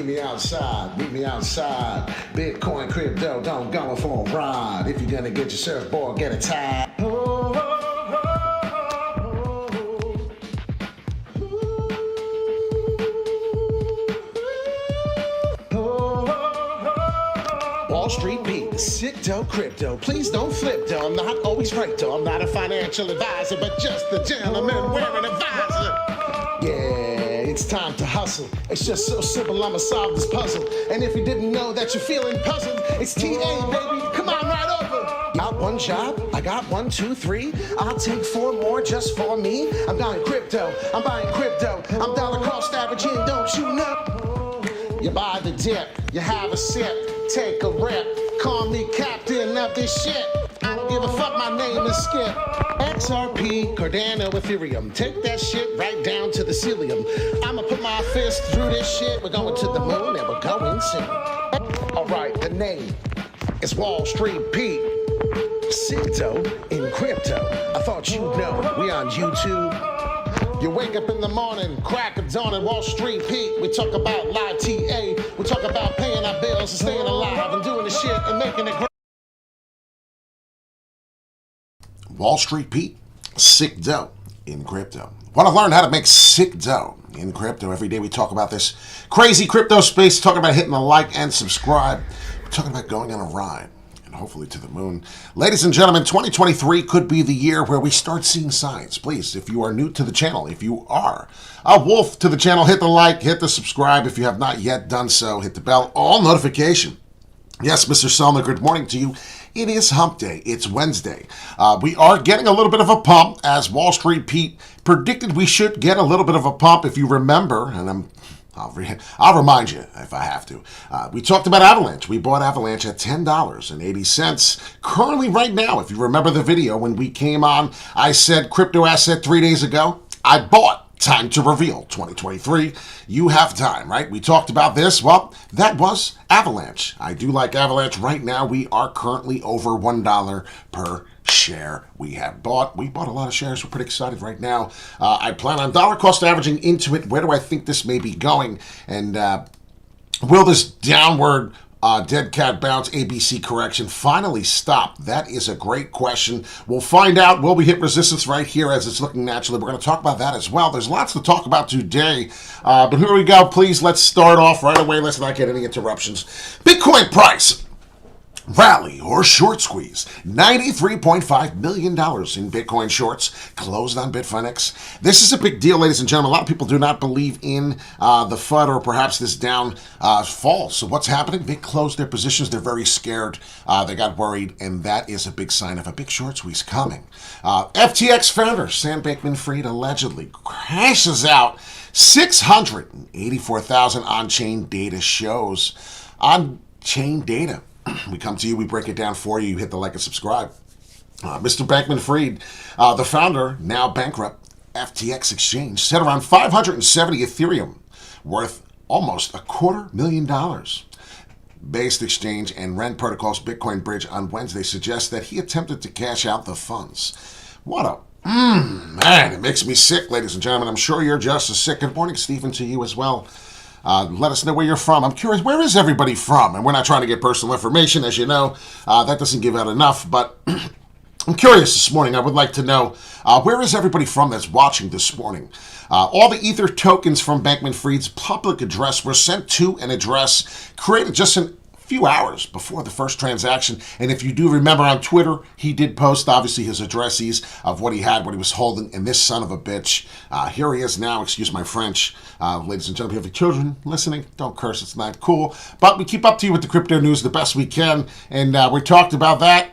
meet me outside, Bitcoin, crypto, don't go for a ride. If you're gonna get your surfboard, get it tied. Wall Street Pete, sick dough, crypto. Please don't flip though. I'm not always right though. I'm not a financial advisor, but just a gentleman wearing a visor. Yeah, it's time to hustle. It's just so simple, I'ma solve this puzzle. And if you didn't know that you're feeling puzzled, it's TA, baby. Come on right over. Got one job, I got 1, 2, 3. I'll take 4 more just for me. I'm buying crypto, I'm dollar cost averaging, don't you know? You buy the dip, you have a sip, take a rip, call me captain of this shit. I don't give a fuck, my name is Skip. XRP, Cardano, Ethereum, take that shit right down to the cilium. I'ma put my fist through this shit, we're going to the moon and we're going soon. Alright, the name is Wall Street Pete. Sick dough in crypto, I thought you'd know, we on YouTube. You wake up in the morning, crack of dawn at Wall Street Pete. We talk about live TA. We talk about paying our bills and staying alive and doing the shit and making it great. Wall Street Pete, sick dough in crypto. Want to learn how to make sick dough in crypto? Every day we talk about this crazy crypto space, talking about hitting the like and subscribe. We're talking about going on a ride. Hopefully to the moon. Ladies and gentlemen, 2023 could be the year where we start seeing signs. Please, if you are new to the channel, if you are a wolf to the channel, hit the like, hit the subscribe. If you have not yet done so, hit the bell, all notification. Yes, Mr. Selma, good morning to you. It is hump day. It's Wednesday. We are getting a little bit of a pump, as Wall Street Pete predicted we should get a little bit of a pump. If you remember, and I'll remind you if I have to. We talked about Avalanche. We bought Avalanche at $10.80. Currently, right now, if you remember the video when we came on, I said crypto asset 3 days ago. I bought. Time to reveal 2023. You have time, right? We talked about this. Well, that was Avalanche. I do like Avalanche. Right now, we are currently over $1 per share. We bought a lot of shares. We're pretty excited right now. I plan on dollar cost averaging into it. Where do I think this may be going? And will this downward dead cat bounce ABC correction finally stop? That is a great question. We'll find out. Will we hit resistance right here as it's looking naturally? We're going to talk about that as well. There's lots to talk about today. But here we go. Please, let's start off right away. Let's not get any interruptions. Bitcoin price. Rally or short squeeze, $93.5 million in Bitcoin shorts, closed on Bitfinex. This is a big deal, ladies and gentlemen. A lot of people do not believe in the FUD or perhaps this down fall. So what's happening? They closed their positions. They're very scared. They got worried, and that is a big sign of a big short squeeze coming. FTX founder Sam Bankman-Fried allegedly crashes out 684,000 on-chain data shows. On-chain data. We come to you, we break it down for you, you hit the like and subscribe. Mr. Bankman-Fried, the founder, now bankrupt, FTX exchange, set around 570 Ethereum, worth almost $250,000. Based exchange and Ren Protocol's Bitcoin bridge on Wednesday suggests that he attempted to cash out the funds. What a man, it makes me sick, ladies and gentlemen. I'm sure you're just as sick. Good morning, Stephen, to you as well. Let us know where you're from. I'm curious, where is everybody from? And we're not trying to get personal information, as you know. That doesn't give out enough, but I'm curious this morning. I would like to know, where is everybody from that's watching this morning? All the Ether tokens from Bankman-Fried's public address were sent to an address created just a few hours before the first transaction. And if you do remember on Twitter, he did post, obviously, his addresses of what he had, what he was holding, and this son of a bitch. Here he is now, excuse my French. Ladies and gentlemen, if you have children listening, don't curse, it's not cool. But we keep up to you with the crypto news the best we can, and we talked about that.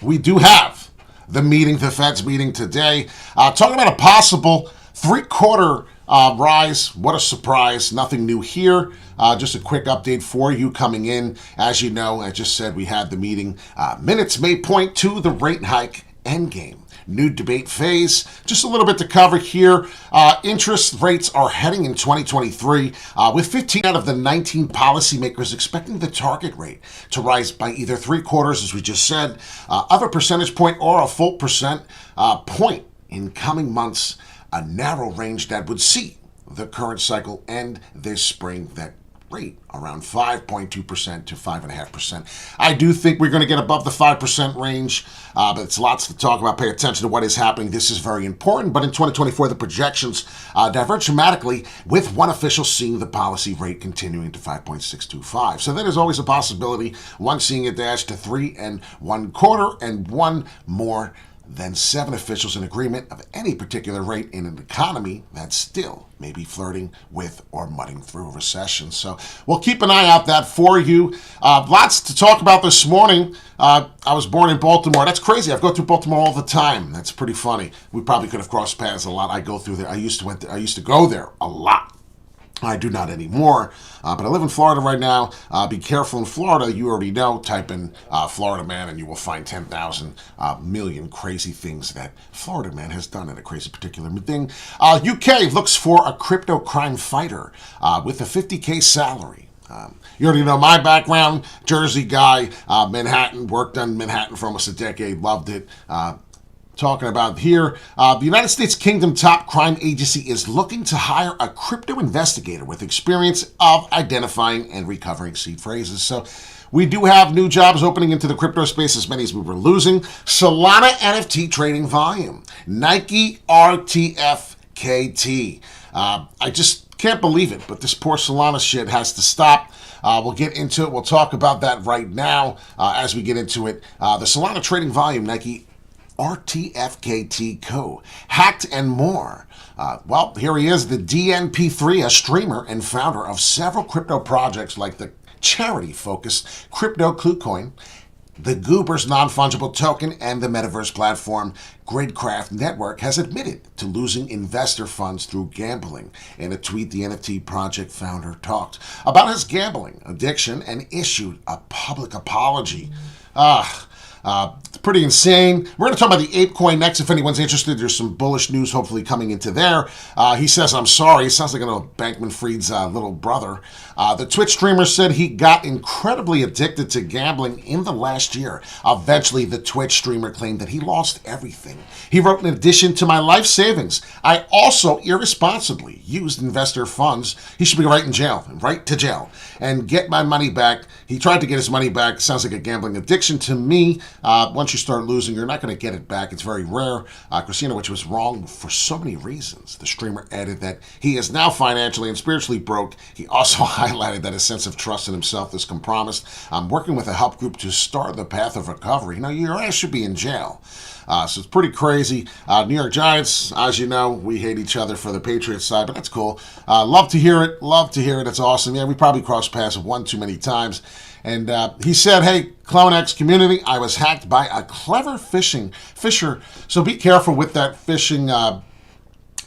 We do have the meeting, the Fed's meeting today. Talking about a possible three-quarter rise. What a surprise. Nothing new here. Just a quick update for you coming in. As you know, I just said we had the meeting. Minutes may point to the rate hike endgame. New debate phase. Just a little bit to cover here. Interest rates are heading in 2023 with 15 out of the 19 policymakers expecting the target rate to rise by either 3/4, as we just said, other percentage point or a full percent point in coming months. A narrow range that would see the current cycle end this spring that rate, around 5.2% to 5.5%. I do think we're going to get above the 5% range, but it's lots to talk about. Pay attention to what is happening. This is very important. But in 2024, the projections diverge dramatically, with one official seeing the policy rate continuing to 5.625. So there's always a possibility, one seeing it dash to 3.25, and one more than 7 officials in agreement of any particular rate in an economy that's still maybe flirting with or mudding through a recession. So we'll keep an eye out that for you. Lots to talk about this morning. I was born in Baltimore. That's crazy. I go through Baltimore all the time. That's pretty funny. We probably could have crossed paths a lot. I go through there. I used to go there a lot. I do not anymore, but I live in Florida right now. Be careful in Florida. You already know. Type in Florida man and you will find 10,000 million crazy things that Florida man has done in a crazy particular thing. UK looks for a crypto crime fighter with a 50K salary. You already know my background. Jersey guy, Manhattan, worked on Manhattan for almost a decade, loved it. Talking about here, the United States Kingdom top crime agency is looking to hire a crypto investigator with experience of identifying and recovering seed phrases. So we do have new jobs opening into the crypto space, as many as we were losing. Solana NFT trading volume. Nike RTFKT. I just can't believe it, but this poor Solana shit has to stop. We'll get into it. We'll talk about that right now as we get into it. The Solana trading volume, Nike RTFKT Co. Hacked and more. Well, here he is, the DNP3, a streamer and founder of several crypto projects like the charity-focused Crypto KuCoin, the Goobers non-fungible token, and the metaverse platform Gridcraft Network, has admitted to losing investor funds through gambling. In a tweet, the NFT project founder talked about his gambling addiction and issued a public apology. It's pretty insane. We're going to talk about the ApeCoin next. If anyone's interested, there's some bullish news hopefully coming into there. He says, I'm sorry. It sounds like Bankman-Fried's little brother. The Twitch streamer said he got incredibly addicted to gambling in the last year. Eventually, the Twitch streamer claimed that he lost everything. He wrote, in addition to my life savings, I also irresponsibly used investor funds. He should be right to jail, and get my money back. He tried to get his money back. Sounds like a gambling addiction to me. Once you start losing, you're not going to get it back. It's very rare. Christina, which was wrong for so many reasons. The streamer added that he is now financially and spiritually broke. He also highlighted that his sense of trust in himself is compromised. I'm working with a help group to start the path of recovery. Now, your ass should be in jail. So it's pretty crazy. New York Giants, as you know, we hate each other for the Patriots side, but that's cool. Love to hear it. Love to hear it. It's awesome. Yeah, we probably crossed paths one too many times. And he said, hey, CloneX community, I was hacked by a clever fisher. So be careful with that phishing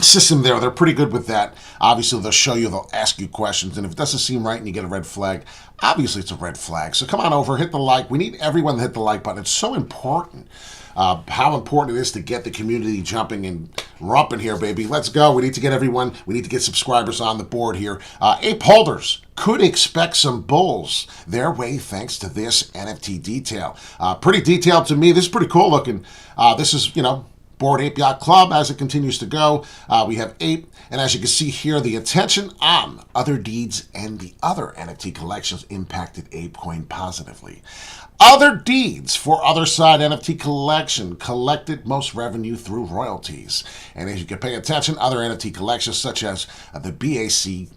system there. They're pretty good with that. Obviously, they'll show you, they'll ask you questions. And if it doesn't seem right and you get a red flag, obviously it's a red flag. So come on over, hit the like. We need everyone to hit the like button. It's so important. How important it is to get the community jumping and rumping here, baby. Let's go. We need to get everyone. We need to get subscribers on the board here. Ape holders could expect some bulls their way thanks to this NFT detail. Pretty detailed to me. This is pretty cool looking. This is, Bored Ape Yacht Club as it continues to go. We have Ape, and as you can see here, the attention on other deeds and the other NFT collections impacted ApeCoin positively. Other deeds for Other Side NFT collection collected most revenue through royalties. And as you can pay attention, other NFT collections such as the BAYC,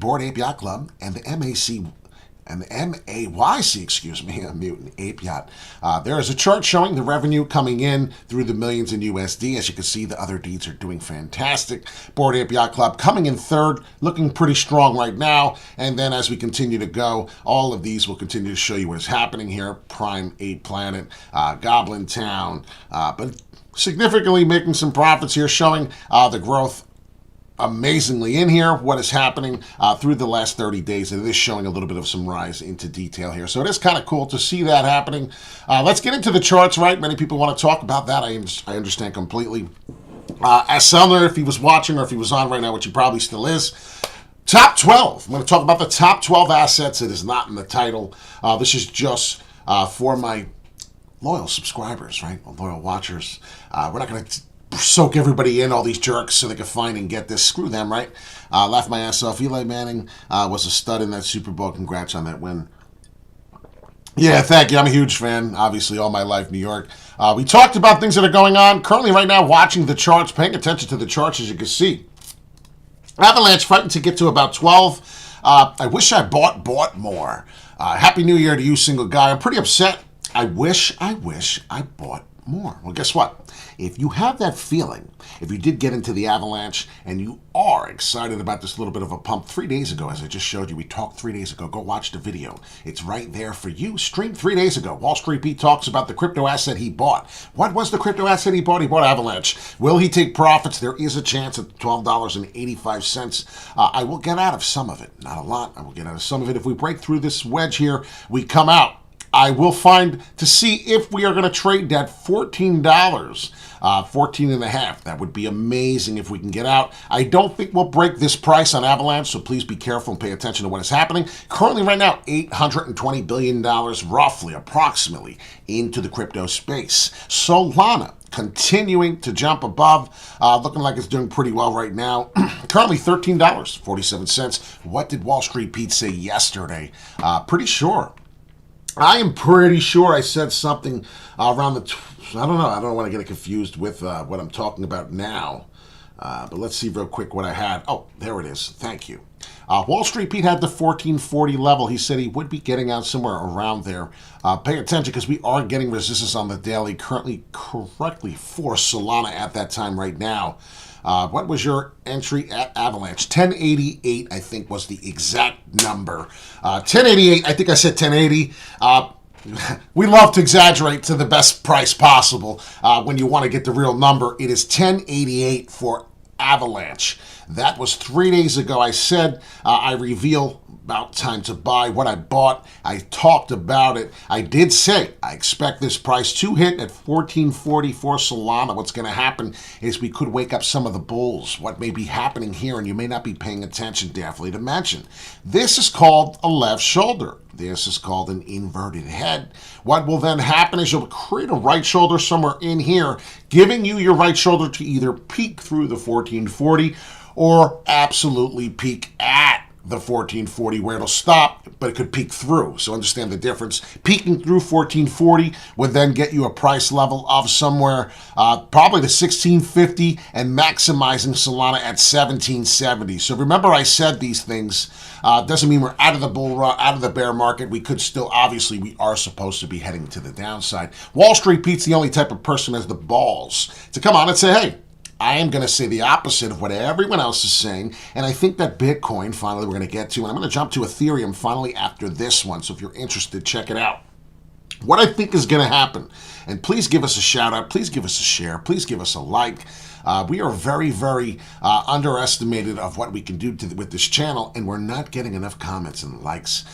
Bored Ape Yacht Club, and the MAYC, Mutant Ape Yacht. There is a chart showing the revenue coming in through the millions in USD. As you can see, the other deeds are doing fantastic. Bored Ape Yacht Club coming in third, looking pretty strong right now. And then as we continue to go, all of these will continue to show you what is happening here. Prime Ape Planet, Goblin Town, but significantly making some profits here, showing the growth amazingly in here, what is happening through the last 30 days, and it is showing a little bit of some rise into detail here. So it is kind of cool to see that happening. Let's get into the charts, right? Many people want to talk about that. I understand completely. As Selner, if he was watching or if he was on right now, which he probably still is, top 12. I'm going to talk about the top 12 assets. It is not in the title. This is just for my loyal subscribers, right? Loyal watchers. We're not going to soak everybody in, all these jerks, so they can find and get this. Screw them, right? Laugh my ass off. Eli Manning was a stud in that Super Bowl. Congrats on that win. Yeah, thank you. I'm a huge fan, obviously, all my life, New York. We talked about things that are going on. Currently, right now, watching the charts, paying attention to the charts, as you can see. Avalanche fighting to get to about 12. I wish I bought more. Happy New Year to you, single guy. I'm pretty upset. I wish I bought more. Well, guess what? If you have that feeling, if you did get into the Avalanche and you are excited about this little bit of a pump 3 days ago, as I just showed you, we talked 3 days ago. Go watch the video. It's right there for you. Streamed 3 days ago. Wall Street Pete talks about the crypto asset he bought. What was the crypto asset he bought? He bought Avalanche. Will he take profits? There is a chance at $12.85. I will get out of some of it. Not a lot. I will get out of some of it. If we break through this wedge here, we come out. I will find to see if we are going to trade that $14, 14 and a half. That would be amazing if we can get out. I don't think we'll break this price on Avalanche, so please be careful and pay attention to what is happening. Currently, right now, $820 billion, roughly, approximately, into the crypto space. Solana continuing to jump above, looking like it's doing pretty well right now. Currently $13.47. What did Wall Street Pete say yesterday? I am pretty sure I said something around the, I don't know. I don't want to get it confused with what I'm talking about now. But let's see real quick what I had. Oh, there it is. Thank you. Wall Street Pete had the 1440 level. He said he would be getting out somewhere around there. Pay attention because we are getting resistance on the daily currently correctly for Solana at that time right now. What was your entry at Avalanche? 1088, I think, was the exact number. 1088, I think I said 1080. We love to exaggerate to the best price possible when you want to get the real number. It is 1088 for Avalanche. That was 3 days ago. I said I reveal about time to buy what I bought. I talked about it. I did say I expect this price to hit at 1440 for Solana. What's going to happen is we could wake up some of the bulls. What may be happening here, and you may not be paying attention, definitely to mention. This is called a left shoulder. This is called an inverted head. What will then happen is you'll create a right shoulder somewhere in here, giving you your right shoulder to either peak through the 1440 or absolutely peak at the 1440 where it'll stop, but it could peak through. So understand the difference. Peaking through 1440 would then get you a price level of somewhere probably the 1650 and maximizing Solana at 1770. So remember I said these things. Doesn't mean we're out of the bull run, out of the bear market. We could still, obviously, we are supposed to be heading to the downside. Wall Street Pete's the only type of person who has the balls to come on and say, hey, I am going to say the opposite of what everyone else is saying, and I think that Bitcoin, finally, we're going to get to, and I'm going to jump to Ethereum finally after this one, so if you're interested, check it out. What I think is going to happen, and please give us a shout out, please give us a share, please give us a like. We are very, very underestimated of what we can do with this channel, and we're not getting enough comments and likes.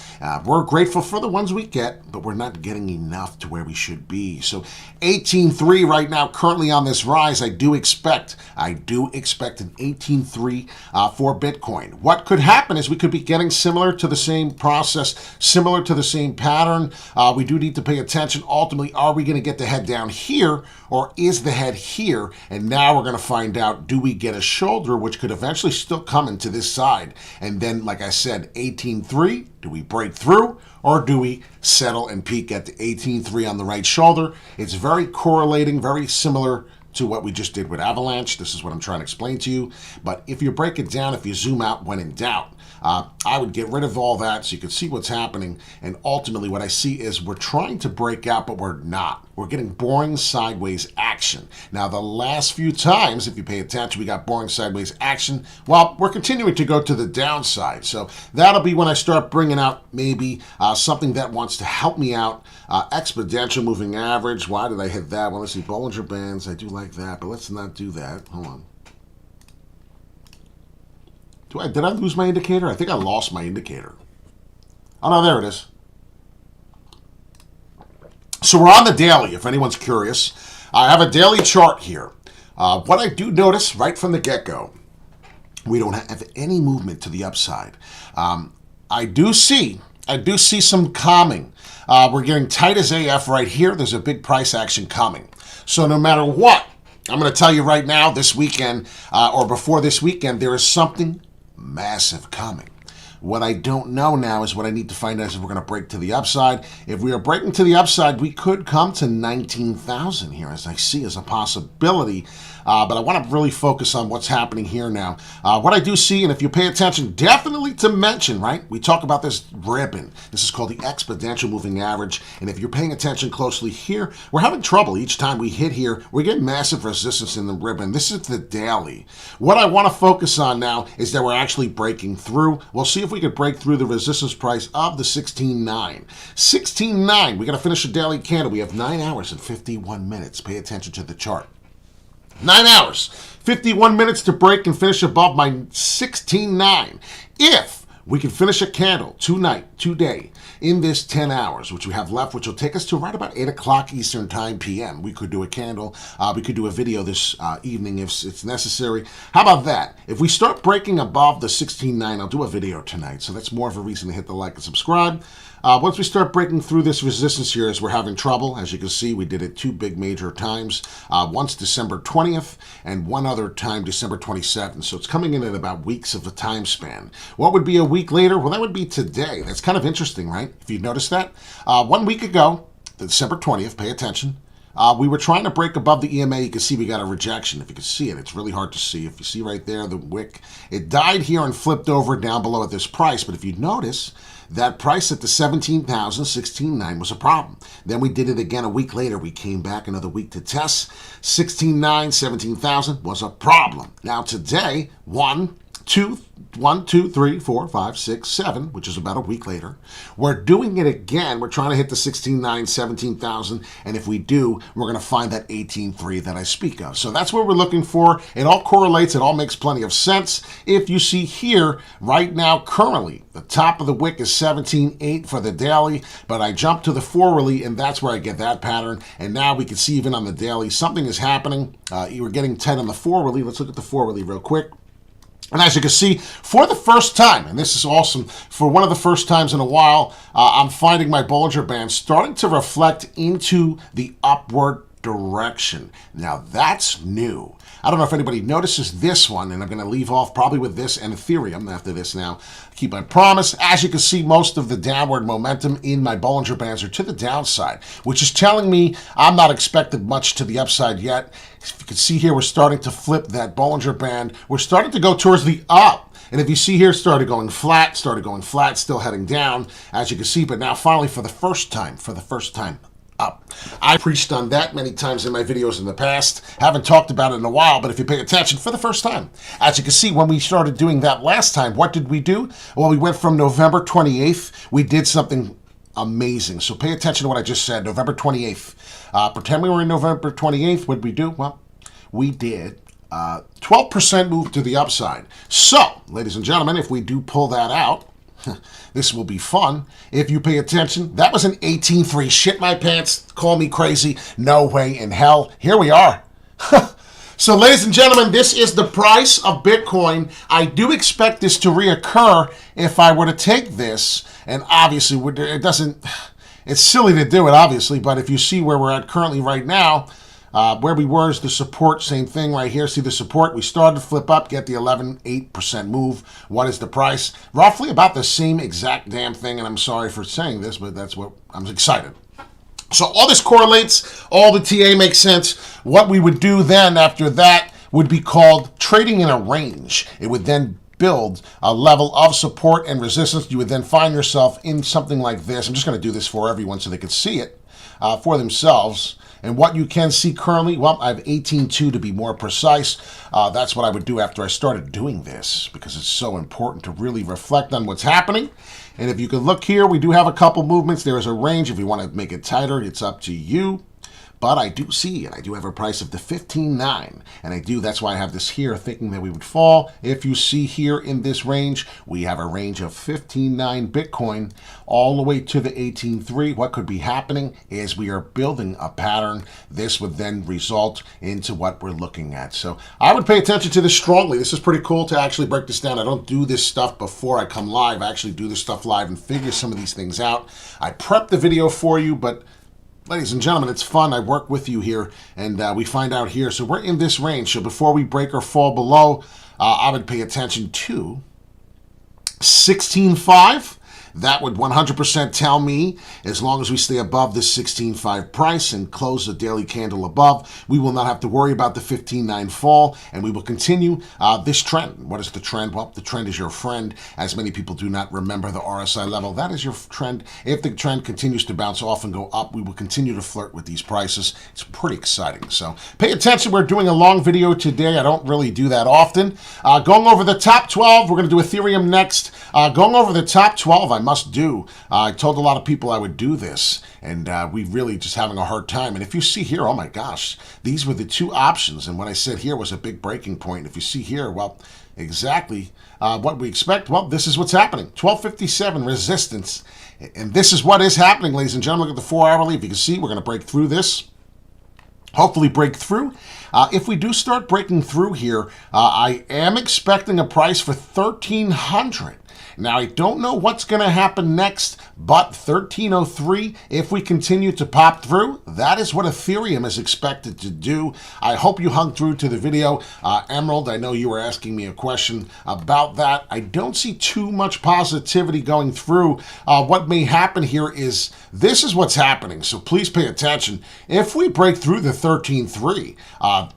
We're grateful for the ones we get, but we're not getting enough to where we should be. So 18.3 right now, currently on this rise. I do expect an 18.3 for Bitcoin. What could happen is we could be getting similar to the same process, similar to the same pattern. We do need to pay attention. Ultimately, are we going to get the head down here, or is the head here? And now we're going to find out, do we get a shoulder, which could eventually still come into this side? And then, like I said, 18.3, do we break through, or do we settle and peak at the 18.3 on the right shoulder? It's very correlating, very similar to what we just did with Avalanche. This is what I'm trying to explain to you. But if you break it down, if you zoom out when in doubt, I would get rid of all that so you can see what's happening. And ultimately what I see is we're trying to break out, but we're not. We're getting boring sideways action. Now, the last few times, if you pay attention, we got boring sideways action. Well, we're continuing to go to the downside. So that'll be when I start bringing out maybe something that wants to help me out. Exponential moving average. Why did I hit that one? Let's see, Bollinger Bands. I do like that, but let's not do that. Hold on. Did I lose my indicator? I think I lost my indicator. Oh, no, there it is. So we're on the daily, if anyone's curious. I have a daily chart here. What I do notice right from the get-go, we don't have any movement to the upside. I do see some calming. We're getting tight as AF right here. There's a big price action coming. So no matter what, I'm going to tell you right now, this weekend, or before this weekend, there is something massive coming. What I don't know now is what I need to find out is if we're going to break to the upside. If we are breaking to the upside, we could come to 19,000 here, as I see as a possibility. But I want to really focus on what's happening here now. What I do see, and if you pay attention, definitely to mention, right? We talk about this ribbon. This is called the exponential moving average. And if you're paying attention closely here, we're having trouble each time we hit here. We're getting massive resistance in the ribbon. This is the daily. What I want to focus on now is that we're actually breaking through. We'll see if we could break through the resistance price of the 16.9. 16.9, we got to finish a daily candle. We have 9 hours and 51 minutes. Pay attention to the chart. 9 hours, 51 minutes to break and finish above my 16.9. If we can finish a candle today, in this 10 hours, which we have left, which will take us to right about 8 o'clock Eastern Time PM. We could do a candle. We could do a video this evening if it's necessary. How about that? If we start breaking above the 16.9, I'll do a video tonight. So that's more of a reason to hit the like and subscribe. Once we start breaking through this resistance here, as we're having trouble, as you can see, we did it 2 big major times. Once December 20th and one other time December 27th. So it's coming in at about weeks of a time span. What would be a week later? Well, that would be today. That's kind of interesting, right? If you noticed that. 1 week ago, December 20th, pay attention. We were trying to break above the EMA. You can see we got a rejection. If you can see it, it's really hard to see. If you see right there, the wick, it died here and flipped over down below at this price. But if you notice, that price at the 17,000, 16.9 was a problem. Then we did it again a week later. We came back another week to test. 16.9, 17,000 was a problem. Now today, 1, 2, 3, 4, 5, 6, 7, which is about a week later. We're doing it again. We're trying to hit the 16.9, 17,000. And if we do, we're going to find that 18.3 that I speak of. So that's what we're looking for. It all correlates. It all makes plenty of sense. If you see here, right now, currently, the top of the wick is 17.8 for the daily. But I jump to the four-weekly, and that's where I get that pattern. And now we can see even on the daily, something is happening. We're getting 10 on the four-weekly. Let's look at the four-weekly real quick. And as you can see, for the first time, and this is awesome, for one of the first times in a while, I'm finding my Bollinger Band starting to reflect into the upward direction. Now, that's new. I don't know if anybody notices this one, and I'm going to leave off probably with this and Ethereum after this now. Keep my promise. As you can see, most of the downward momentum in my Bollinger Bands are to the downside, which is telling me I'm not expecting much to the upside yet. If you can see here, we're starting to flip that Bollinger Band. We're starting to go towards the up. And if you see here, started going flat, still heading down, as you can see, but now finally for the first time, up. I preached on that many times in my videos in the past. Haven't talked about it in a while, but if you pay attention, for the first time. As you can see, when we started doing that last time, what did we do? Well, we went from November 28th. We did something amazing. So pay attention to what I just said, November 28th. Pretend we were in November 28th. What did we do? Well, we did 12% move to the upside. So, ladies and gentlemen, if we do pull that out, this will be fun. If you pay attention, that was an 18.3. Shit my pants. Call me crazy. No way in hell. Here we are. So, ladies and gentlemen, this is the price of Bitcoin. I do expect this to reoccur if I were to take this. And obviously, it doesn't... It's silly to do it, obviously. But if you see where we're at currently right now, where we were is the support, same thing right here. See the support? We started to flip up, get the 11.8% move. What is the price? Roughly about the same exact damn thing, and I'm sorry for saying this, but that's what I'm excited. So all this correlates, all the TA makes sense. What we would do then after that would be called trading in a range. It would then build a level of support and resistance. You would then find yourself in something like this. I'm just going to do this for everyone so they can see it for themselves. And what you can see currently, well, I have 18.2 to be more precise. That's what I would do after I started doing this, because it's so important to really reflect on what's happening. And if you can look here, we do have a couple movements. There is a range. If you want to make it tighter, it's up to you. But I do see it. I do have a price of the 15.9. And that's why I have this here, thinking that we would fall. If you see here in this range, we have a range of 15.9 Bitcoin all the way to the 18.3. What could be happening is we are building a pattern. This would then result into what we're looking at. So I would pay attention to this strongly. This is pretty cool to actually break this down. I don't do this stuff before I come live. I actually do this stuff live and figure some of these things out. I prep the video for you, but Ladies and gentlemen, it's fun. I work with you here, and we find out here. So we're in this range. So before we break or fall below, I would pay attention to 16.5. That would 100% tell me, as long as we stay above this 16.5 price and close the daily candle above, we will not have to worry about the 15.9 fall, and we will continue this trend. What is the trend? Well, the trend is your friend, as many people do not remember the RSI level. That is your trend. If the trend continues to bounce off and go up, we will continue to flirt with these prices. It's pretty exciting. So pay attention. We're doing a long video today. I don't really do that often. Going over the top 12. We're going to do Ethereum next. Going over the top 12, I must do. I told a lot of people I would do this, and we really just having a hard time. And if you see here, oh my gosh, these were the two options, and what I said here was a big breaking point. If you see here, well, exactly what we expect. Well, this is what's happening. 1257 resistance, and this is what is happening, ladies and gentlemen. Look at the 4 hourly. If you can see, we're going to break through this. Hopefully break through. If we do start breaking through here, I am expecting a price for 1,300. Now, I don't know what's going to happen next, but 1303, if we continue to pop through, that is what Ethereum is expected to do. I hope you hung through to the video. Emerald, I know you were asking me a question about that. I don't see too much positivity going through. What may happen here is this is what's happening, so please pay attention. If we break through the 13.3,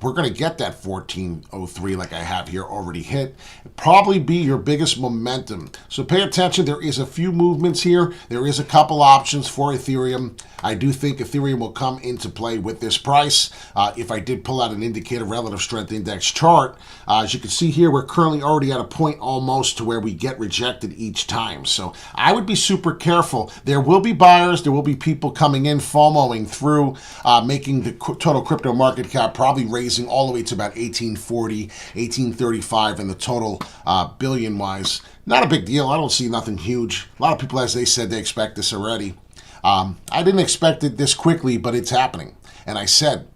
we're going to get that 1403 like I have here already hit. Probably be your biggest momentum. So pay attention. There is a few movements here. There is a couple options for Ethereum. I do think Ethereum will come into play with this price. If I did pull out an indicator relative strength index chart, as you can see here, we're currently already at a point almost to where we get rejected each time. So I would be super careful. There will be buyers. There will be people coming in, FOMOing through, making the total crypto market cap probably raising all the way to about 1840, 1835 in the total billion-wise. Not a big deal. I don't see nothing huge. A lot of people, as they said, they expect this already. I didn't expect it this quickly, but it's happening. And I said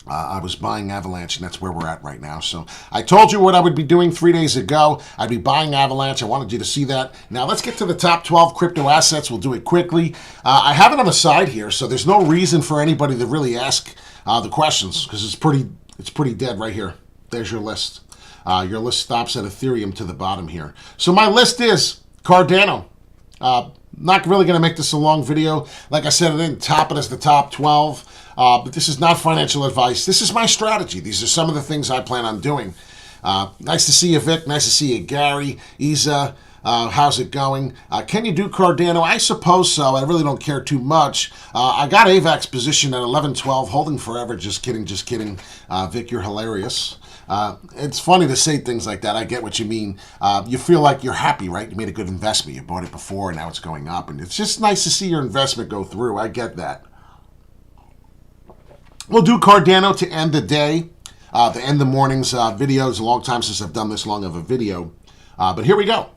I was buying Avalanche, and that's where we're at right now. So I told you what I would be doing 3 days ago. I'd be buying Avalanche. I wanted you to see that. Now let's get to the top 12 crypto assets. We'll do it quickly. I have it on the side here, so there's no reason for anybody to really ask the questions because it's pretty dead right here. There's your list. Your list stops at Ethereum to the bottom here. So my list is Cardano. Not really going to make this a long video. Like I said, I didn't top it as the top 12. But this is not financial advice. This is my strategy. These are some of the things I plan on doing. Nice to see you, Vic. Nice to see you, Gary. Isa, how's it going? Can you do Cardano? I suppose so. I really don't care too much. I got AVAX position at 11.12, holding forever. Just kidding, just kidding. Vic, you're hilarious. It's funny to say things like that. I get what you mean. You feel like you're happy, right? You made a good investment. You bought it before, and now it's going up. And it's just nice to see your investment go through. I get that. We'll do Cardano to end the day, to end the morning's video. It's a long time since I've done this long of a video. But here we go.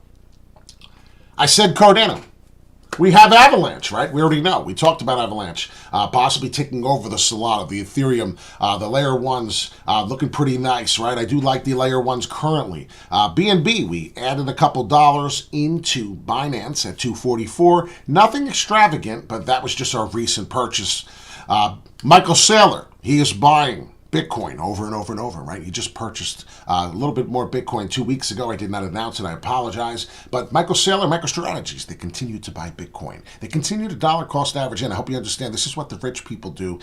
I said Cardano. We have Avalanche, right? We already know. We talked about Avalanche possibly taking over the Solana, the Ethereum, the layer ones looking pretty nice, right? I do like the layer ones currently. BNB, we added a couple dollars into Binance at 244. Nothing extravagant, but that was just our recent purchase. Michael Saylor, he is buying Bitcoin over and over and over, right? He just purchased a little bit more Bitcoin 2 weeks ago. I did not announce it. I apologize. But Michael Saylor, MicroStrategies, they continue to buy Bitcoin. They continue to dollar cost average in. I hope you understand this is what the rich people do.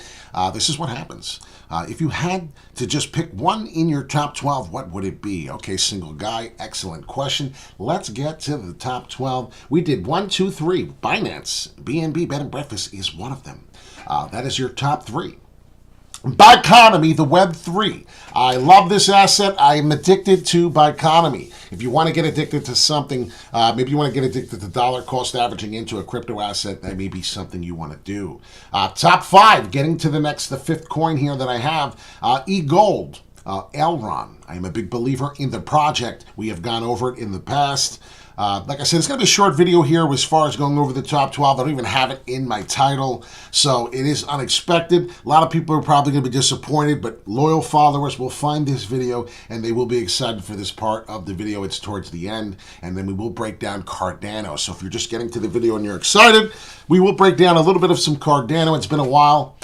This is what happens. If you had to just pick one in your top 12, what would it be? Okay, single guy, excellent question. Let's get to the top 12. We did 1, 2, 3. Binance, BNB, Bed and Breakfast is one of them. That is your top 3. Biconomy, the Web3. I love this asset. I'm addicted to Biconomy. If you want to get addicted to something, maybe you want to get addicted to dollar cost averaging into a crypto asset, that may be something you want to do. Top 5, getting to the fifth coin here that I have, eGold, Elron. I am a big believer in the project. We have gone over it in the past. Like I said, it's going to be a short video here as far as going over the top 12. I don't even have it in my title, so it is unexpected. A lot of people are probably going to be disappointed, but loyal followers will find this video, and they will be excited for this part of the video. It's towards the end, and then we will break down Cardano. So if you're just getting to the video and you're excited, we will break down a little bit of some Cardano. It's been a while.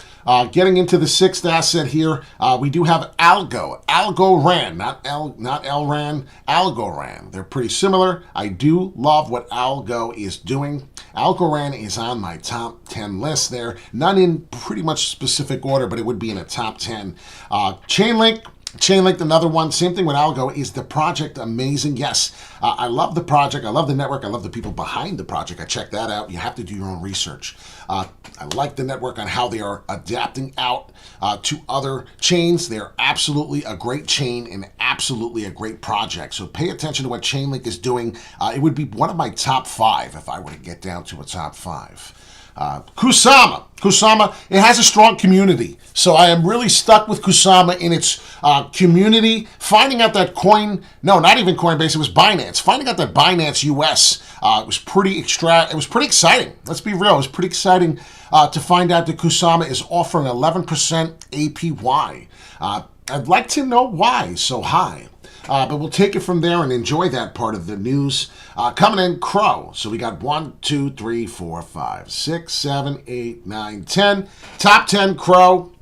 Getting into the sixth asset here, we do have Algorand, not Elran, Algorand. They're pretty similar. I do love what Algo is doing. Algorand is on my top 10 list there. Not in pretty much specific order, but it would be in a top 10. Chainlink, another one. Same thing with Algo. Is the project amazing? Yes. I love the project. I love the network. I love the people behind the project. I checked that out. You have to do your own research. I like the network on how they are adapting out to other chains. They're absolutely a great chain and absolutely a great project. So pay attention to what Chainlink is doing. It would be one of my top 5 if I were to get down to a top 5. Kusama, it has a strong community. So I am really stuck with Kusama in its community. Finding out that not even Coinbase, it was Binance. Finding out that Binance US was pretty exciting. Let's be real, it was pretty exciting to find out that Kusama is offering 11% APY. I'd like to know why so high. But we'll take it from there and enjoy that part of the news. Coming in, Crow. So we got 1, 2, 3, 4, 5, 6, 7, 8, 9, 10. Top 10, Crow.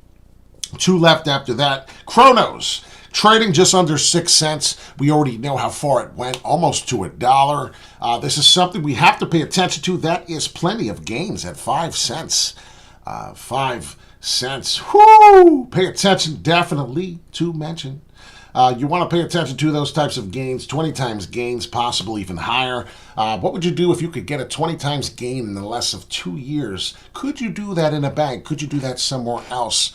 2 left after that. Chronos. Trading just under 6 cents. We already know how far it went, almost to $1. This is something we have to pay attention to. That is plenty of gains at 5 cents. 5 cents. Whoo! Pay attention, definitely, to mention. You want to pay attention to those types of gains, 20 times gains, possibly even higher. What would you do if you could get a 20 times gain in the less of 2 years? Could you do that in a bank? Could you do that somewhere else?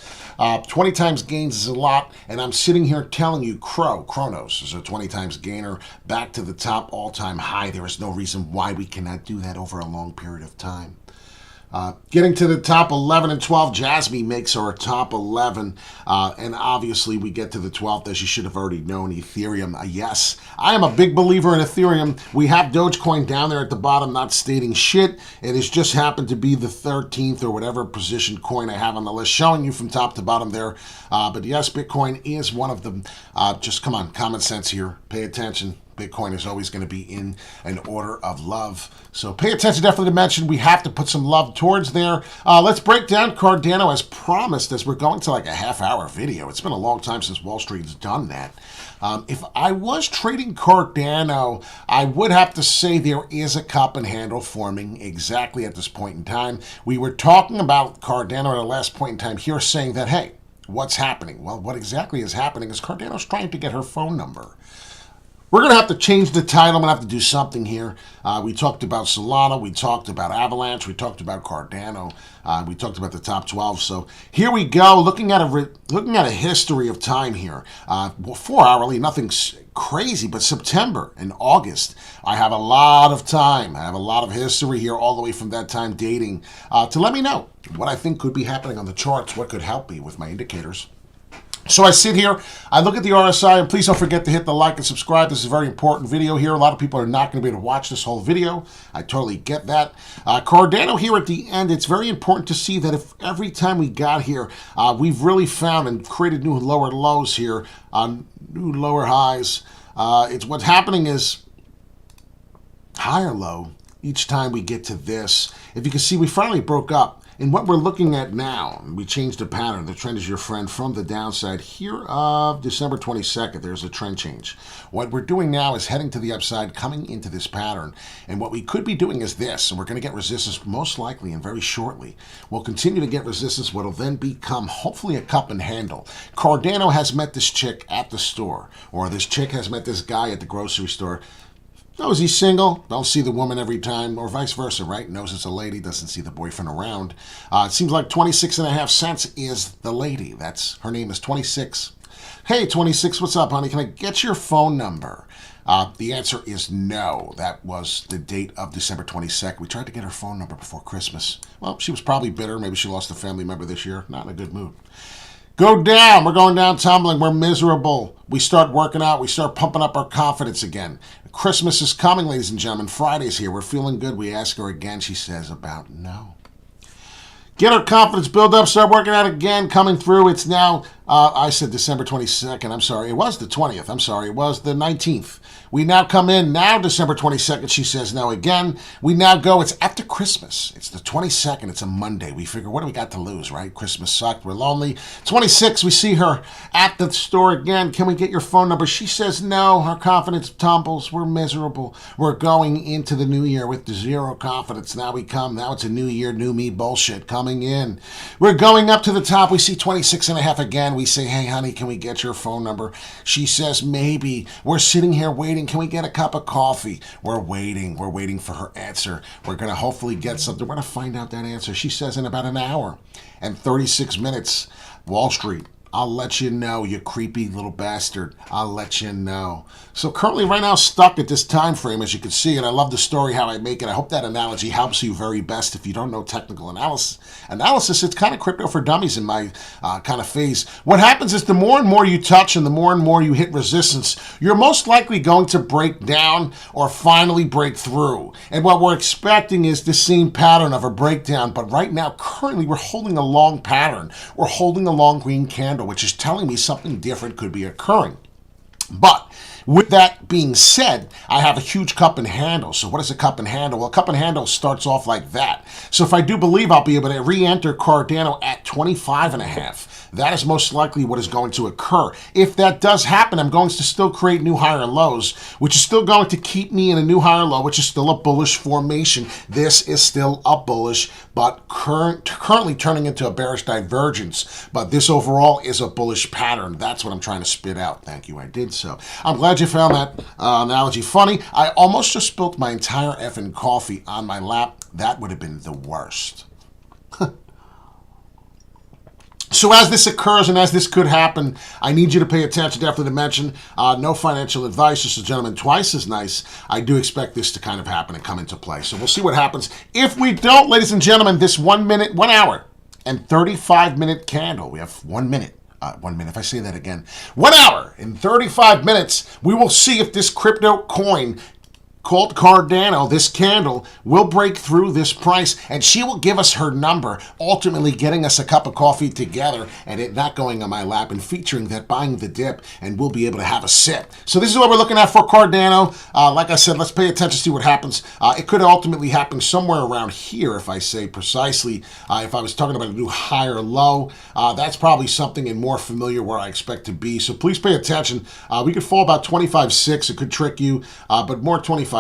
20 times gains is a lot, and I'm sitting here telling you Chronos is a 20 times gainer back to the top all-time high. There is no reason why we cannot do that over a long period of time. Getting to the top 11 and 12, Jasmine makes our top 11, and obviously we get to the 12th, as you should have already known, Ethereum. Yes, I am a big believer in Ethereum. We have Dogecoin down there at the bottom, not stating shit. It has just happened to be the 13th or whatever position coin I have on the list, showing you from top to bottom there. But yes, Bitcoin is one of them. Just come on, common sense here. Pay attention. Bitcoin is always going to be in an order of love. So pay attention, definitely to mention we have to put some love towards there. Let's break down Cardano as promised, as we're going to like a half-hour video. It's been a long time since Wall Street has done that. If I was trading Cardano, I would have to say there is a cup and handle forming exactly at this point in time. We were talking about Cardano at the last point in time here, saying that, hey, what's happening? Well, what exactly is happening is Cardano's trying to get her phone number. We're going to have to change the title. I'm going to have to do something here. We talked about Solana. We talked about Avalanche. We talked about Cardano. We talked about the top 12. So here we go. Looking at a history of time here. 4 hourly, nothing crazy, but September and August, I have a lot of time. I have a lot of history here, all the way from that time dating, to let me know what I think could be happening on the charts, what could help me with my indicators. So I sit here, I look at the RSI, and please don't forget to hit the like and subscribe. This is a very important video here. A lot of people are not going to be able to watch this whole video. I totally get that. Cardano here at the end, it's very important to see that if every time we got here, we've really found and created new lower lows here, new lower highs. It's what's happening is higher low each time we get to this. If you can see, we finally broke up. And what we're looking at now, we changed the pattern. The trend is your friend from the downside here of December 22nd. There's a trend change. What we're doing now is heading to the upside, coming into this pattern. And what we could be doing is this, and we're going to get resistance most likely and very shortly. We'll continue to get resistance, what will then become hopefully a cup and handle. Cardano has met this chick at the store, or this chick has met this guy at the grocery store. Knows he's single, don't see the woman every time, or vice versa, right? Knows it's a lady, doesn't see the boyfriend around. It seems like 26.5 cents is the lady. Her name is 26. Hey, 26, what's up, honey? Can I get your phone number? The answer is no. That was the date of December 22nd. We tried to get her phone number before Christmas. Well, she was probably bitter. Maybe she lost a family member this year. Not in a good mood. Go down. We're going down tumbling. We're miserable. We start working out. We start pumping up our confidence again. Christmas is coming, ladies and gentlemen. Friday's here. We're feeling good. We ask her again. She says about no. Get our confidence build up. Start working out again. Coming through. It's now, I said December 22nd. I'm sorry. It was the 20th. I'm sorry. It was the 19th. We now come in now December 22nd. She says no again. We now go. It's after Christmas. It's the 22nd. It's a Monday. We figure, what do we got to lose, right? Christmas sucked. We're lonely. 26, we see her at the store again. Can we get your phone number? She says no. Her confidence tumbles. We're miserable. We're going into the new year with zero confidence. Now we come. Now it's a new year, new me bullshit coming in. We're going up to the top. We see 26 and a half again. We say, hey, honey, can we get your phone number? She says maybe. We're sitting here waiting. Can we get a cup of coffee? We're waiting. We're waiting for her answer. We're going to hopefully get something. We're going to find out that answer. She says in about an hour and 36 minutes, Wall Street, I'll let you know, you creepy little bastard. I'll let you know. So currently right now stuck at this time frame, as you can see, and I love the story, how I make it. I hope that analogy helps you very best. If you don't know technical analysis, it's kind of crypto for dummies in my kind of phase. What happens is the more and more you touch and the more you hit resistance, you're most likely going to break down or finally break through. And what we're expecting is the same pattern of a breakdown, but right now, currently, we're holding a long pattern. We're holding a long green candle, which is telling me something different could be occurring. But with that being said, I have a huge cup and handle. So what is a cup and handle? Well, a cup and handle starts off like that. So if I do believe I'll be able to re-enter Cardano at 25 and a half, that is most likely what is going to occur. If that does happen, I'm going to still create new higher lows, which is still going to keep me in a new higher low, which is still a bullish formation. This is still a bullish, but currently turning into a bearish divergence. But this overall is a bullish pattern. That's what I'm trying to spit out. Thank you. I did so. I'm glad you found that analogy funny. I almost just spilled my entire effing coffee on my lap. That would have been the worst. So as this occurs and as this could happen, I need you to pay attention. Definitely to mention, no financial advice, just a gentleman twice as nice. I do expect this to kind of happen and come into play. So we'll see what happens. If we don't, ladies and gentlemen, this 1 hour and 35-minute candle, we have 1 minute. 1 minute, if I say that again. 1 hour and 35 minutes, we will see if this crypto coin called Cardano, this candle, will break through this price, and she will give us her number, ultimately getting us a cup of coffee together and it not going on my lap and featuring that buying the dip, and we'll be able to have a sip. So this is what we're looking at for Cardano. Like I said, let's pay attention, see what happens. It could ultimately happen somewhere around here, if I say precisely. If I was talking about a new higher low, that's probably something and more familiar where I expect to be. So please pay attention. We could fall about 25.6. It could trick you, but more 25.55.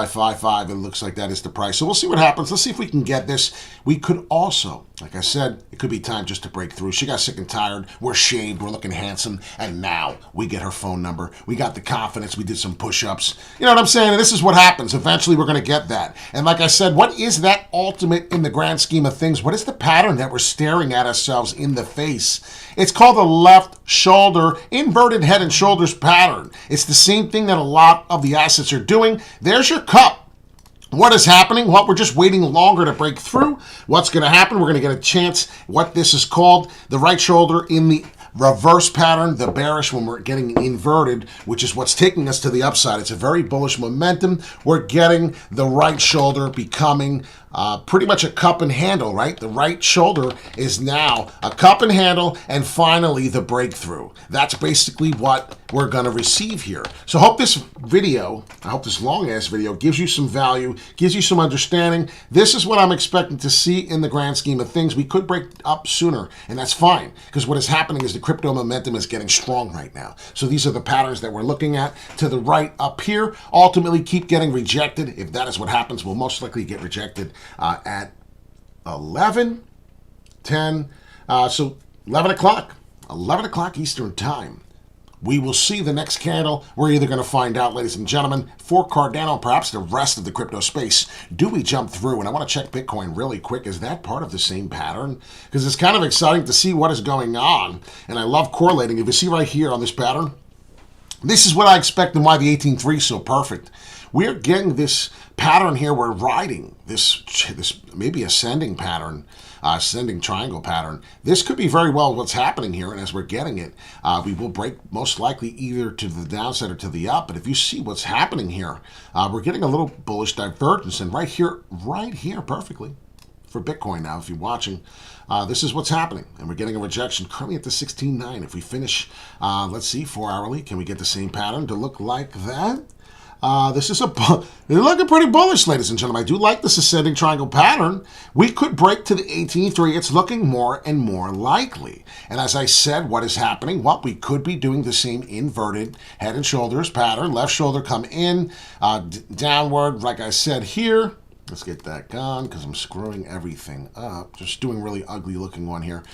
It looks like that is the price. So we'll see what happens. Let's see if we can get this. We could also, like I said, it could be time just to break through. She got sick and tired. We're shaved. We're looking handsome. And now we get her phone number. We got the confidence. We did some push-ups. You know what I'm saying? And this is what happens. Eventually, we're going to get that. And like I said, what is that ultimate in the grand scheme of things? What is the pattern that we're staring at ourselves in the face? It's called the left shoulder, inverted head and shoulders pattern. It's the same thing that a lot of the assets are doing. There's your cup. What is happening? Well, we're just waiting longer to break through. What's going to happen? We're going to get a chance. What this is called, the right shoulder in the reverse pattern, the bearish when we're getting inverted, which is what's taking us to the upside. It's a very bullish momentum. We're getting the right shoulder becoming pretty much a cup and handle, right? The right shoulder is now a cup and handle, and finally the breakthrough. That's basically what we're going to receive here. So I hope this video, I hope this long-ass video gives you some value, gives you some understanding. This is what I'm expecting to see in the grand scheme of things. We could break up sooner, and that's fine, because what is happening is the crypto momentum is getting strong right now. So these are the patterns that we're looking at to the right up here. Ultimately keep getting rejected. If that is what happens, we'll most likely get rejected at 11, 10, so 11 o'clock Eastern time. We will see the next candle. We're either going to find out, ladies and gentlemen, for Cardano, perhaps the rest of the crypto space, do we jump through? And I want to check Bitcoin really quick. Is that part of the same pattern? Because it's kind of exciting to see what is going on. And I love correlating. If you see right here on this pattern, this is what I expect and why the 18.3 is so perfect. We're getting this pattern here. We're riding this maybe ascending pattern ascending triangle pattern. This could be very well what's happening here, and as we're getting it, we will break most likely either to the downside or to the up. But if you see what's happening here, we're getting a little bullish divergence, and right here perfectly for Bitcoin now, if you're watching, this is what's happening, and we're getting a rejection currently at the 16.9. If we finish, let's see, 4 hourly, can we get the same pattern to look like that? This is they're looking pretty bullish, ladies and gentlemen. I do like this ascending triangle pattern. We could break to the 18.3. It's looking more and more likely. And as I said, what is happening? Well, we could be doing the same inverted head and shoulders pattern. Left shoulder come in, downward, like I said here. Let's get that gone because I'm screwing everything up. Just doing really ugly looking one here.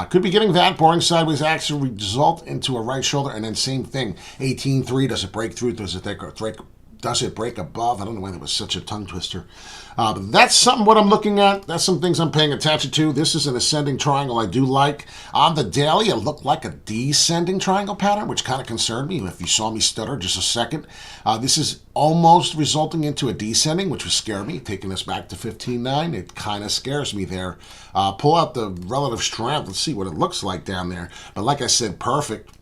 Could be getting that boring sideways action result into a right shoulder, and then same thing. 18.3, does it break through? Does it break above? I don't know why that was such a tongue twister. But that's something what I'm looking at. That's some things I'm paying attention to. This is an ascending triangle I do like. On the daily, it looked like a descending triangle pattern, which kind of concerned me. If you saw me stutter just a second, this is almost resulting into a descending, which would scare me, taking us back to 15.9. It kind of scares me there. Pull out the relative strength. Let's see what it looks like down there. But like I said, perfect.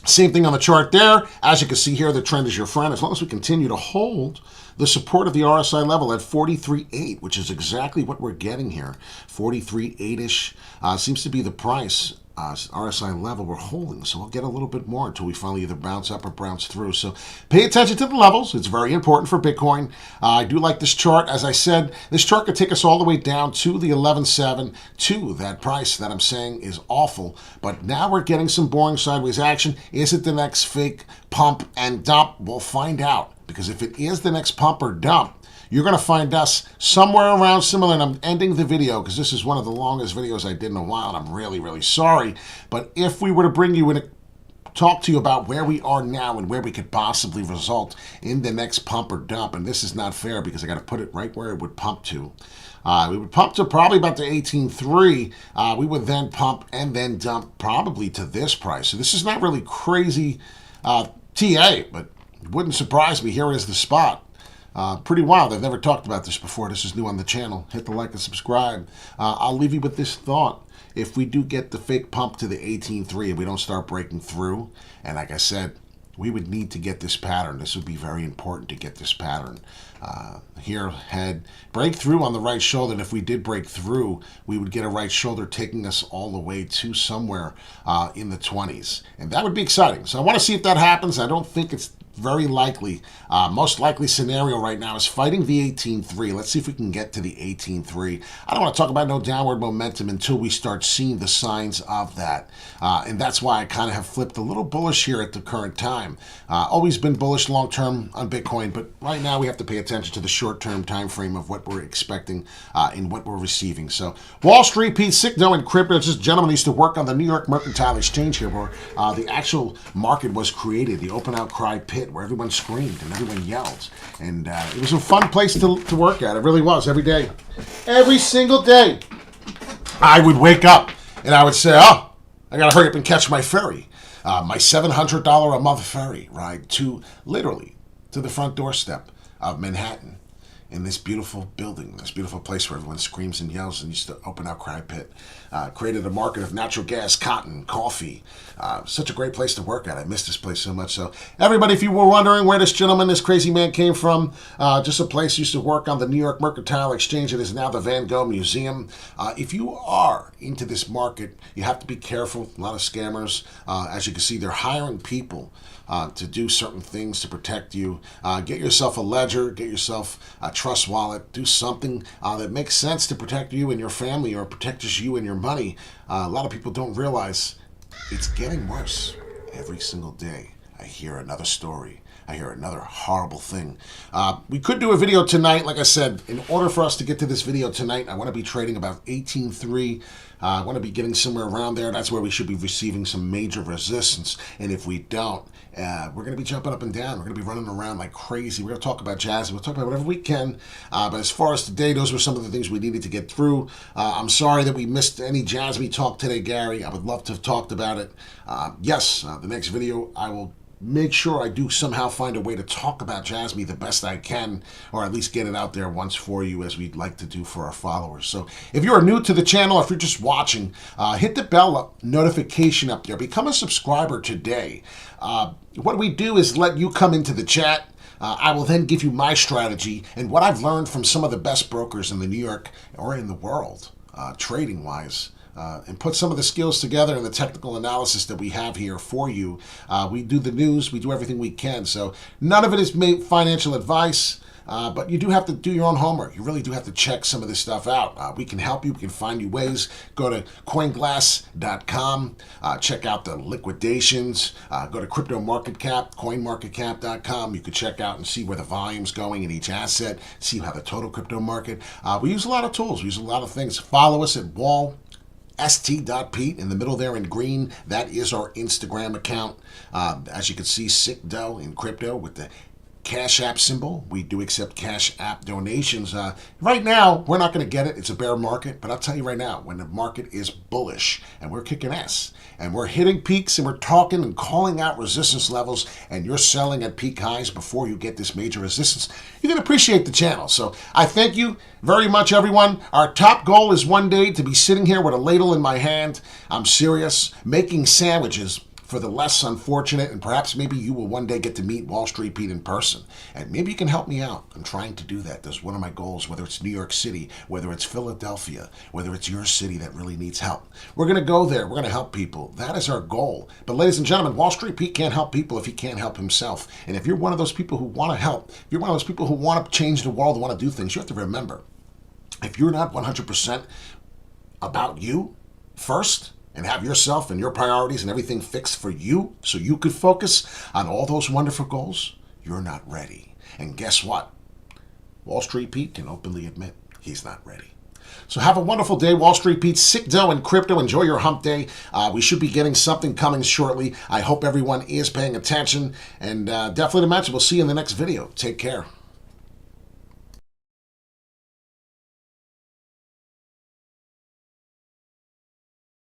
Same thing on the chart there. As you can see here, the trend is your friend. As long as we continue to hold the support of the RSI level at 43.8, which is exactly what we're getting here. 43.8-ish seems to be the price. RSI level we're holding, so we'll get a little bit more until we finally either bounce up or bounce through. So pay attention to the levels. It's very important for Bitcoin. I do like this chart. As I said, this chart could take us all the way down to the 11.7, to that price that I'm saying is awful. But now we're getting some boring sideways action. Is it the next fake pump and dump? We'll find out, because if it is the next pump or dump, you're going to find us somewhere around similar. And I'm ending the video because this is one of the longest videos I did in a while, and I'm really, really sorry. But if we were to bring you in, talk to you about where we are now and where we could possibly result in the next pump or dump, and this is not fair because I got to put it right where it would pump to. We would pump to probably about the 18.3. We would then pump and then dump probably to this price. So this is not really crazy TA, but it wouldn't surprise me. Here is the spot. Pretty wild. I've never talked about this before. This is new on the channel. Hit the like and subscribe. I'll leave you with this thought. If we do get the fake pump to the 18.3 and we don't start breaking through, and like I said, we would need to get this pattern. This would be very important to get this pattern. Here, head, break through on the right shoulder, and if we did break through, we would get a right shoulder taking us all the way to somewhere in the 20s. And that would be exciting. So I want to see if that happens. I don't think it's very likely. Most likely scenario right now is fighting the 18.3. Let's see if we can get to the 18.3. I don't want to talk about no downward momentum until we start seeing the signs of that. And that's why I kind of have flipped a little bullish here at the current time. Always been bullish long-term on Bitcoin, but right now we have to pay attention to the short-term time frame of what we're expecting and what we're receiving. So Wall Street, Pete Sickno, and crypto. This gentleman used to work on the New York Mercantile Exchange here, where the actual market was created, the open outcry pit, where everyone screamed and everyone yelled. And it was a fun place to work at. It really was, every day. Every single day. I would wake up and I would say, oh, I got to hurry up and catch my ferry. My $700 a month ferry ride literally to the front doorstep of Manhattan, in this beautiful building, this beautiful place where everyone screams and yells, and used to open outcry pit. Created a market of natural gas, cotton, coffee. Such a great place to work at. I miss this place so much. So everybody, if you were wondering where this gentleman, this crazy man came from, just a place used to work on the New York Mercantile Exchange. It is now the Van Gogh Museum. If you are into this market, you have to be careful. A lot of scammers. As you can see, they're hiring people to do certain things to protect you. Get yourself a ledger, get yourself a trust wallet, do something that makes sense to protect you and your family, or protects you and your money. A lot of people don't realize it's getting worse every single day. I hear another story. I hear another horrible thing. We could do a video tonight. Like I said, in order for us to get to this video tonight, I want to be trading about 18.3. I want to be getting somewhere around there. That's where we should be receiving some major resistance. And if we don't, we're going to be jumping up and down. We're going to be running around like crazy. We're going to talk about jazz. We'll talk about whatever we can. But as far as today, those were some of the things we needed to get through. I'm sorry that we missed any Jasmine talk today, Gary. I would love to have talked about it. Yes, the next video I will make sure I do somehow find a way to talk about Jasmy the best I can, or at least get it out there once for you, as we'd like to do for our followers. So if you're new to the channel, if you're just watching, hit the bell notification up there. Become a subscriber today. What we do is let you come into the chat. I will then give you my strategy and what I've learned from some of the best brokers in the New York or in the world, trading-wise, and put some of the skills together and the technical analysis that we have here for you. We do the news, we do everything we can. So none of it is financial advice. But you do have to do your own homework. You really do have to check some of this stuff out. We can help you. We can find you ways. Go to coinglass.com. Check out the liquidations. Go to crypto market cap, coinmarketcap.com. You can check out and see where the volume's going in each asset. See how the total crypto market. We use a lot of tools. We use a lot of things. Follow us at st.pete in the middle there in green. That is our Instagram account. As you can see, Sick Dough in crypto with the Cash App symbol. We do accept Cash App donations. Right now, we're not going to get it. It's a bear market. But I'll tell you right now, when the market is bullish and we're kicking ass and we're hitting peaks and we're talking and calling out resistance levels and you're selling at peak highs before you get this major resistance, you can appreciate the channel. So I thank you very much, everyone. Our top goal is one day to be sitting here with a ladle in my hand. I'm serious, making sandwiches for the less unfortunate, and perhaps maybe you will one day get to meet Wall Street Pete in person. And maybe you can help me out. I'm trying to do that. That's one of my goals, whether it's New York City, whether it's Philadelphia, whether it's your city that really needs help. We're going to go there. We're going to help people. That is our goal. But ladies and gentlemen, Wall Street Pete can't help people if he can't help himself. And if you're one of those people who want to help, if you're one of those people who want to change the world, who want to do things, you have to remember, if you're not 100% about you first, and have yourself and your priorities and everything fixed for you so you could focus on all those wonderful goals, you're not ready. And guess what? Wall Street Pete can openly admit he's not ready. So have a wonderful day, Wall Street Pete. Sick Dough and crypto. Enjoy your hump day. We should be getting something coming shortly. I hope everyone is paying attention. And definitely to mention, we'll see you in the next video. Take care.